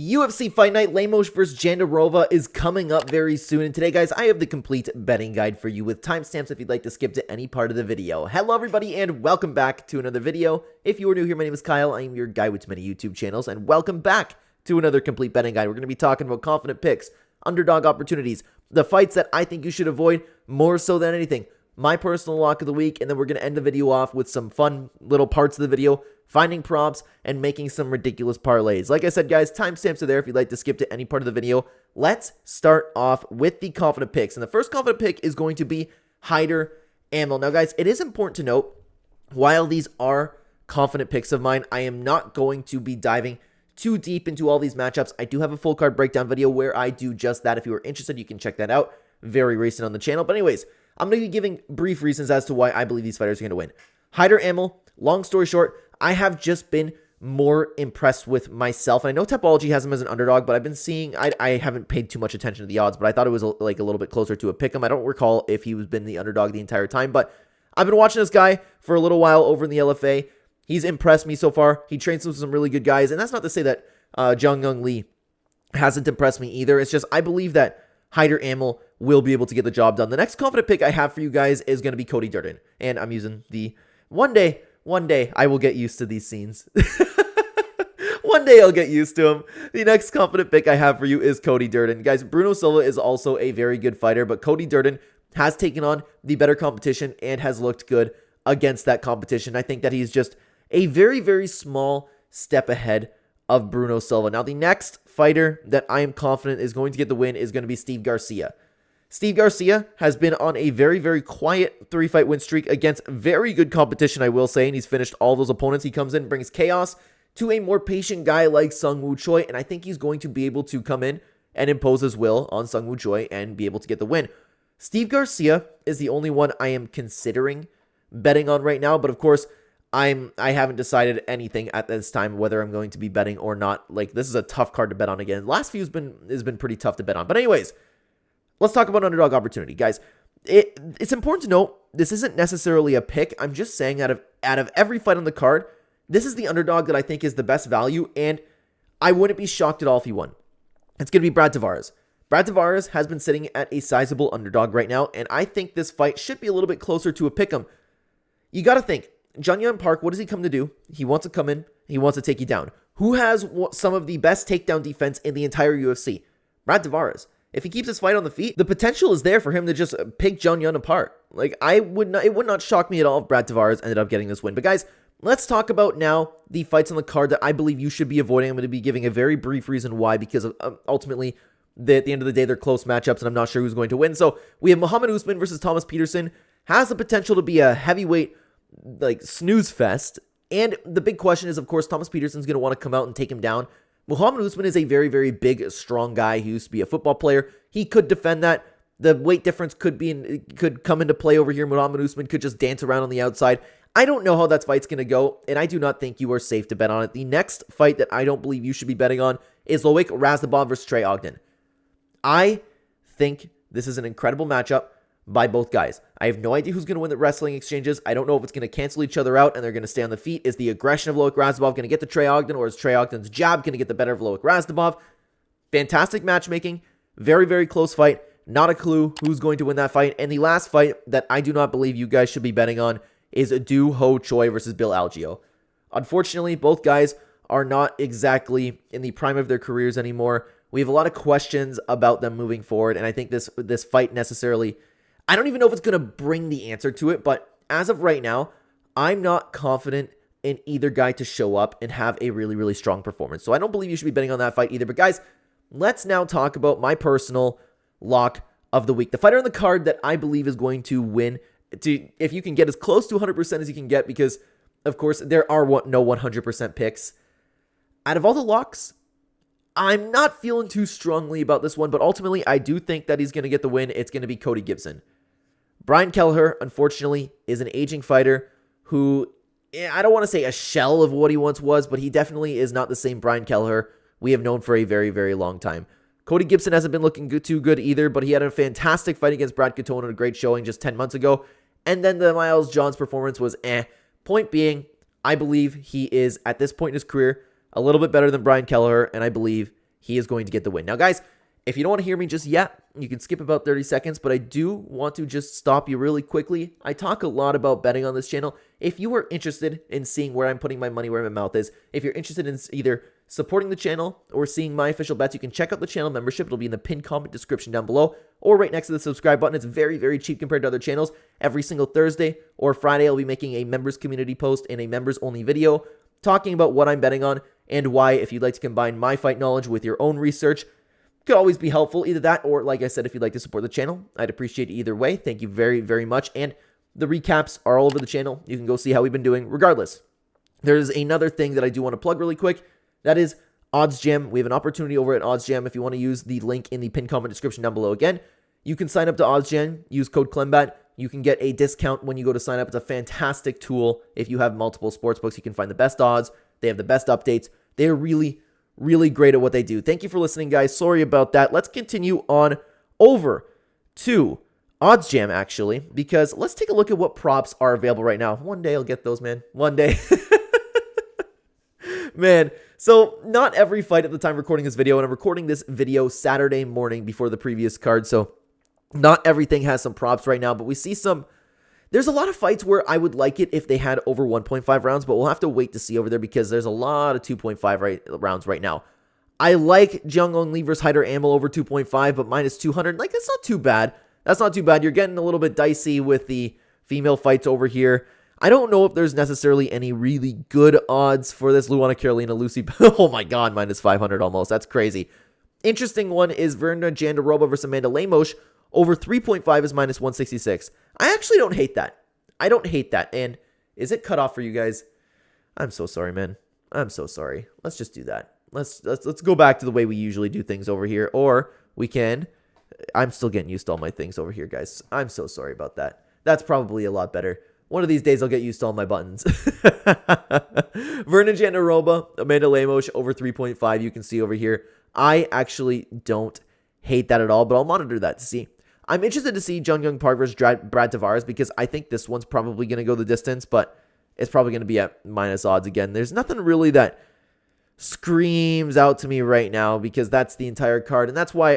UFC Fight Night Lemos vs Jandiroba is coming up very soon, and today, guys, I have the complete betting guide for you with timestamps if you'd like to skip to any part of the video. Hello, everybody, and welcome back to another video. If you are new here, my name is Kyle. I am your guy with many YouTube channels, and welcome back to another complete betting guide. We're going to be talking about confident picks, underdog opportunities, the fights that I think you should avoid more so than anything, my personal lock of the week, and then we're going to end the video off with some fun little parts of the video, finding props, and making some ridiculous parlays. Like I said, guys, timestamps are there if you'd like to skip to any part of the video. Let's start off with the confident picks. And the first confident pick is going to be Hyder Ammo. Now, guys, it is important to note, while these are confident picks of mine, I am not going to be diving too deep into all these matchups. I do have a full card breakdown video where I do just that. If you are interested, you can check that out. Very recent on the channel. But anyways, I'm going to be giving brief reasons as to why I believe these fighters are going to win. Hyder Ammo, long story short, I have just been more impressed with myself. And I know Topology has him as an underdog, but I've been seeing, I haven't paid too much attention to the odds, but I thought it was like a little bit closer to a pick'em. I don't recall if he was been the underdog the entire time, but I've been watching this guy for a little while over in the LFA. He's impressed me so far. He trains with some really good guys, and that's not to say that Jung Young Lee hasn't impressed me either. It's just I believe that Hyder Ammo will be able to get the job done. The next confident pick I have for you guys is going to be Cody Durden, and I'm using the one day I will get used to these scenes. One day I'll get used to him. The next confident pick I have for you is Cody Durden. Guys, Bruno Silva is also a very good fighter, but Cody Durden has taken on the better competition and has looked good against that competition. I think that he's just a very, very small step ahead of Bruno Silva. Now, the next fighter that I am confident is going to get the win is going to be Steve Garcia. Steve Garcia has been on a very, very quiet 3-fight win streak against very good competition, I will say, and he's finished all those opponents. He comes in, brings chaos to a more patient guy like Sung Woo Choi, and I think he's going to be able to come in and impose his will on Sung Woo Choi and be able to get the win. Steve Garcia is the only one I am considering betting on right now, but of course, I haven't decided anything at this time whether I'm going to be betting or not. Like, this is a tough card to bet on again. Last few has been pretty tough to bet on, but anyways, let's talk about underdog opportunity, guys. It's important to note this isn't necessarily a pick. I'm just saying out of every fight on the card, this is the underdog that I think is the best value, and I wouldn't be shocked at all if he won. It's going to be Brad Tavares. Brad Tavares has been sitting at a sizable underdog right now, and I think this fight should be a little bit closer to a pick'em. You got to think, Jun Yun Park, what does he come to do? He wants to come in, he wants to take you down. Who has some of the best takedown defense in the entire UFC? Brad Tavares. If he keeps his fight on the feet, the potential is there for him to just pick Jun Yun apart. Like, it would not shock me at all if Brad Tavares ended up getting this win. But guys, let's talk about now the fights on the card that I believe you should be avoiding. I'm going to be giving a very brief reason why, because ultimately, at the end of the day, they're close matchups, and I'm not sure who's going to win. So we have Muhammad Usman versus Thomas Peterson. Has the potential to be a heavyweight, like, snooze fest. And the big question is, of course, Thomas Peterson's going to want to come out and take him down. Muhammad Usman is a very, very big, strong guy. He used to be a football player. He could defend that. The weight difference could come into play over here. Muhammad Usman could just dance around on the outside. I don't know how that fight's going to go, and I do not think you are safe to bet on it. The next fight that I don't believe you should be betting on is Loic Razabov versus Trey Ogden. I think this is an incredible matchup by both guys. I have no idea who's going to win the wrestling exchanges. I don't know if it's going to cancel each other out and they're going to stay on the feet. Is the aggression of Loic Razabov going to get to Trey Ogden, or is Trey Ogden's jab going to get the better of Loic Razabov? Fantastic matchmaking. Very, very close fight. Not a clue who's going to win that fight. And the last fight that I do not believe you guys should be betting on is Do Ho Choi versus Bill Algeo. Unfortunately, both guys are not exactly in the prime of their careers anymore. We have a lot of questions about them moving forward, and I think this fight necessarily, I don't even know if it's going to bring the answer to it, but as of right now, I'm not confident in either guy to show up and have a really, really strong performance. So I don't believe you should be betting on that fight either. But guys, let's now talk about my personal lock of the week. The fighter on the card that I believe is going to win, if you can get as close to 100% as you can get, because, of course, there are no 100% picks. Out of all the locks, I'm not feeling too strongly about this one, but ultimately, I do think that he's going to get the win. It's going to be Cody Gibson. Brian Kelleher, unfortunately, is an aging fighter who, I don't want to say a shell of what he once was, but he definitely is not the same Brian Kelleher we have known for a very, very long time. Cody Gibson hasn't been looking too good either, but he had a fantastic fight against Brad Katona, a great showing just 10 months ago, and then the Miles Johns performance was Point being, I believe he is, at this point in his career, a little bit better than Brian Kelleher, and I believe he is going to get the win. Now, guys, if you don't want to hear me just yet, you can skip about 30 seconds, but I do want to just stop you really quickly. I talk a lot about betting on this channel. If you are interested in seeing where I'm putting my money where my mouth is, if you're interested in either supporting the channel or seeing my official bets, you can check out the channel membership. It'll be in the pinned comment description down below or right next to the subscribe button. It's very, very cheap compared to other channels. Every single Thursday or Friday, I'll be making a members community post and a members only video talking about what I'm betting on and why. If you'd like to combine my fight knowledge with your own research, could always be helpful. Either that or, like I said, if you'd like to support the channel, I'd appreciate it either way. Thank you very, very much. And the recaps are all over the channel. You can go see how we've been doing regardless. There's another thing that I do want to plug really quick. That is OddsJam. We have an opportunity over at OddsJam. If you want to use the link in the pinned comment description down below again, you can sign up to OddsJam, use code Clenbat. You can get a discount when you go to sign up. It's a fantastic tool. If you have multiple sportsbooks, you can find the best odds. They have the best updates. They're really great at what they do. Thank you for listening, guys. Sorry about that. Let's continue on over to OddsJam, actually, because let's take a look at what props are available right now. One day I'll get those, man. One day. Man, so not every fight at the time recording this video, and I'm recording this video Saturday morning before the previous card, so not everything has some props right now, but we see some. There's a lot of fights where I would like it if they had over 1.5 rounds, but we'll have to wait to see over there because there's a lot of 2.5 rounds right now. I like Jung Lee versus Hyder Amel over 2.5, but minus 200. Like, that's not too bad. That's not too bad. You're getting a little bit dicey with the female fights over here. I don't know if there's necessarily any really good odds for this. Luana Carolina, Lucy. Oh my God, minus 500 almost. That's crazy. Interesting one is Verna Jandiroba versus Amanda Lemos. Over 3.5 is minus 166. I actually don't hate that. I don't hate that. And is it cut off for you guys? I'm so sorry, man. I'm so sorry. Let's just do that. Let's go back to the way we usually do things over here. Or we can. I'm still getting used to all my things over here, guys. I'm so sorry about that. That's probably a lot better. One of these days, I'll get used to all my buttons. Verna Jandiroba, Amanda Lemos, over 3.5. You can see over here. I actually don't hate that at all, but I'll monitor that to see. I'm interested to see Jung Young Park versus Brad Tavares because I think this one's probably going to go the distance, but it's probably going to be at minus odds again. There's nothing really that screams out to me right now because that's the entire card, and that's why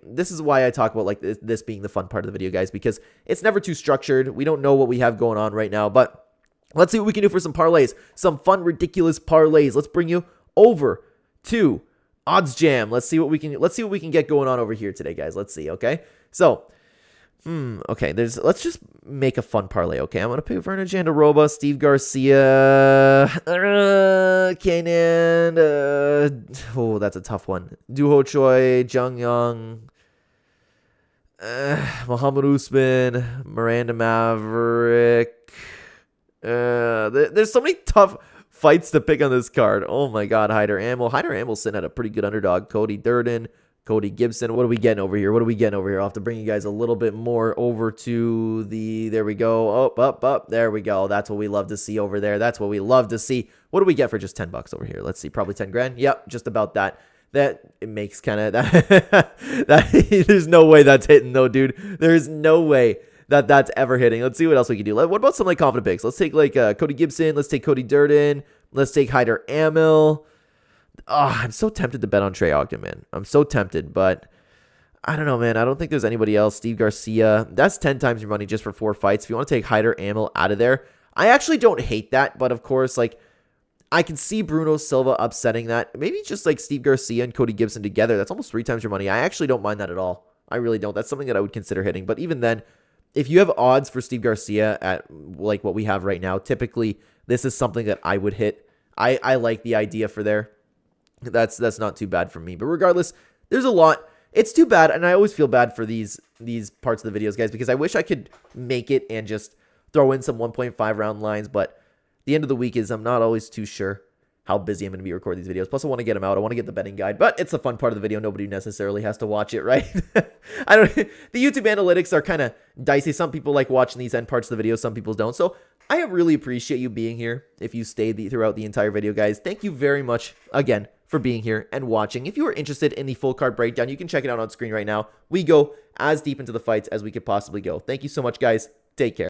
this is why I talk about like this being the fun part of the video, guys, because it's never too structured. We don't know what we have going on right now, but let's see what we can do for some parlays, some fun, ridiculous parlays. Let's bring you over to OddsJam. Let's see what we can get going on over here today, guys. Let's see. Okay, so okay, let's just make a fun parlay. Okay, I'm gonna pick Verna Jandiroba, Steve Garcia, Kanan. Oh, that's a tough one. Duho Choi, Jung Young, Muhammad Usman, Miranda Maverick. There's so many tough fights to pick on this card. Oh my God, Hyder Amel. Hyder Amel's sitting at a pretty good underdog. Cody Durden, Cody Gibson. What are we getting over here? I'll have to bring you guys a little bit more over to the, there we go. Up. There we go. That's what we love to see over there. That's what we love to see. What do we get for just $10 over here? Let's see. Probably 10 grand. Yep. Just about that. That it makes kind of that. There's no way that's hitting though, dude. There's no way that's ever hitting. Let's see what else we can do. What about some like confident picks? Let's take like Cody Gibson. Let's take Cody Durden. Let's take Hyder Amel. Oh, I'm so tempted to bet on Trey Ogden, man. I'm so tempted, but I don't know, man. I don't think there's anybody else. Steve Garcia. That's 10 times your money just for 4 fights. If you want to take Hyder Amel out of there, I actually don't hate that, but of course, like, I can see Bruno Silva upsetting that. Maybe just like Steve Garcia and Cody Gibson together. That's almost 3 times your money. I actually don't mind that at all. I really don't. That's something that I would consider hitting. But even then, if you have odds for Steve Garcia at like what we have right now, typically this is something that I would hit. I like the idea for there. That's not too bad for me. But regardless, there's a lot. It's too bad, and I always feel bad for these parts of the videos, guys, because I wish I could make it and just throw in some 1.5 round lines, but the end of the week is I'm not always too sure how busy I'm going to be recording these videos. Plus, I want to get them out. I want to get the betting guide, but it's the fun part of the video. Nobody necessarily has to watch it, right? The YouTube analytics are kind of dicey. Some people like watching these end parts of the video. Some people don't. So I really appreciate you being here. If you stayed throughout the entire video, guys, thank you very much again for being here and watching. If you are interested in the full card breakdown, you can check it out on screen right now. We go as deep into the fights as we could possibly go. Thank you so much, guys. Take care.